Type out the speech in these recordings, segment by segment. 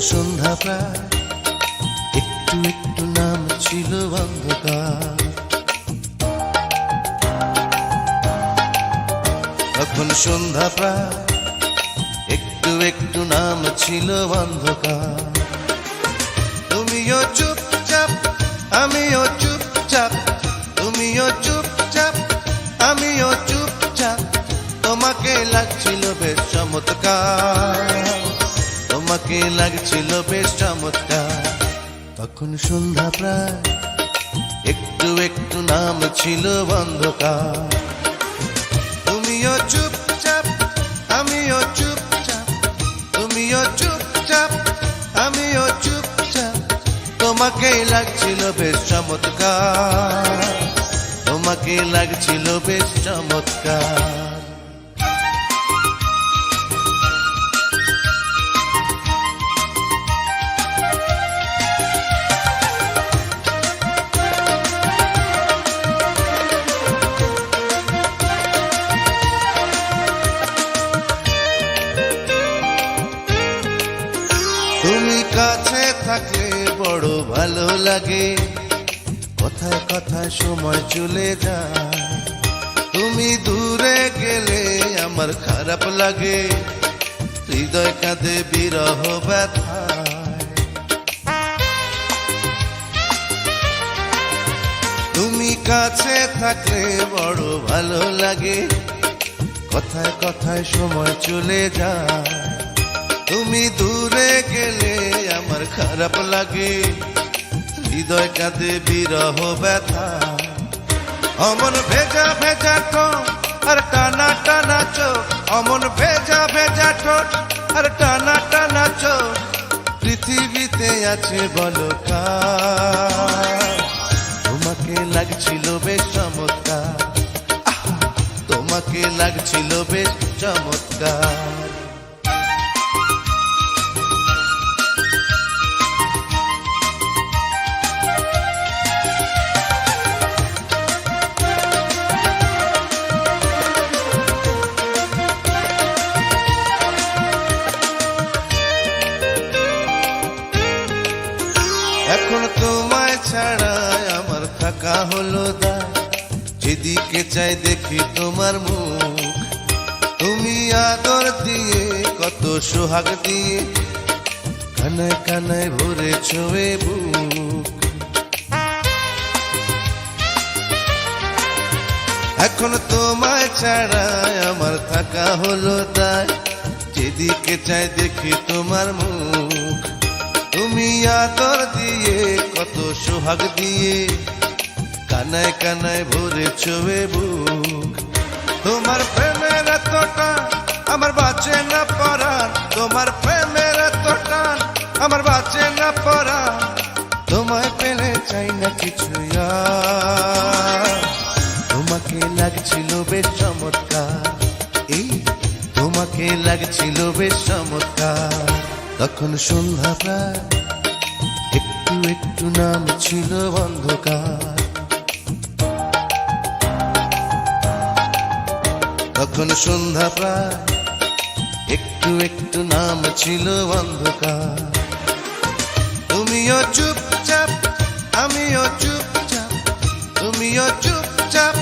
সন্ধ্যা প্রায়, একটু একটু নাম ছিল অন্ধকার। তখন সন্ধ্যা প্রায়, একটু একটু নাম ছিল অন্ধকার। তুমিও চুপচাপ আমিও চুপচাপ, তুমিও চুপচাপ আমিও চুপচাপ। তোমাকে লাগছিল বেশ চমৎকার, তোমাকে লাগছিল বেশ চমৎকার। তখন সন্ধ্যা প্রায়, একটু একটু নাম ছিল অন্ধকার। তুমিও চুপচাপ আমিও চুপচাপ, তুমিও চুপচাপ আমিও চুপচাপ। তোমাকে লাগছিল বেশ চমৎকার, তোমাকে লাগছিল বেশ চমৎকার। তুমি কাছে থাকলে বড় ভালো লাগে, কথায় কথায় সময় চলে যায়। তুমি দূরে গেলে আমার খারাপ লাগে, হৃদয় কাঁদে বিরহ ব্যথায়। তুমি কাছে থাকলে বড় ভালো লাগে, কথায় কথায় সময় চলে যায়। তুমি দূরে গেলে আমার খারাপ লাগে, হৃদয় কাঁদে বিরহ ব্যথা। অমন ভেজা ভেজা ঠোঁট আর টানা টানা চোখ, অমন ভেজা ভেজা ঠোঁট আর টানা টানা চোখ। পৃথিবীতে আছে বলো কার, তোমাকে লাগছিল বেশ চমৎকার, তোমাকে লাগছিল বেশ চমৎকার। এখন তোমায় ছাড়া আমার থাকা হলো দায়, যেদিকে চাই দেখি তোমার মুখ। তুমি আদর দিয়ে কত সোহাগ দিয়ে, কানায় কানায় ভরে ছোঁয়ে বুক। এখন তোমায় ছাড়া আমার থাকা হলো দায়, যেদিকে চাই দেখি তোমার মুখ। তুমি আদর দিয়ে কত সোহাগ দিয়ে, কানায় কানায় ভরে ছোঁয়ে বুক। তোমার প্রেমের এতটা আমার বাঁচে না পরাণ, তোমার প্রেমের এতটা আমার বাঁচে না পরাণ। তোমায় পেলে চাই না কিছু আর, তোমাকে লাগছিল বেশ চমৎকার, এই তোমাকে লাগছিল বেশ চমৎকার। তখন সন্ধ্যা প্রায়, একটু একটু নাম ছিল অন্ধকার। তখন সন্ধ্যা প্রায়, একটু একটু নাম ছিল অন্ধকার। তুমিও চুপচাপ আমিও চুপচাপ, তুমিও চুপচাপ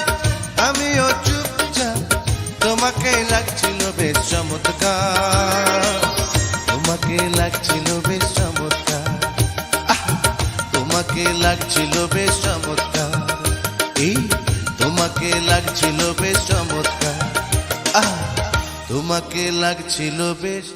আমিও চুপচাপ। তোমাকে লাগছিল বেশ চমৎকার, তোমাকে লাগছিল বেশ চমৎকার, তোমাকে লাগছিল বেশ চমৎকার, এই তোমাকে লাগছিল বেশ চমৎকার, তোমাকে লাগছিল বেশ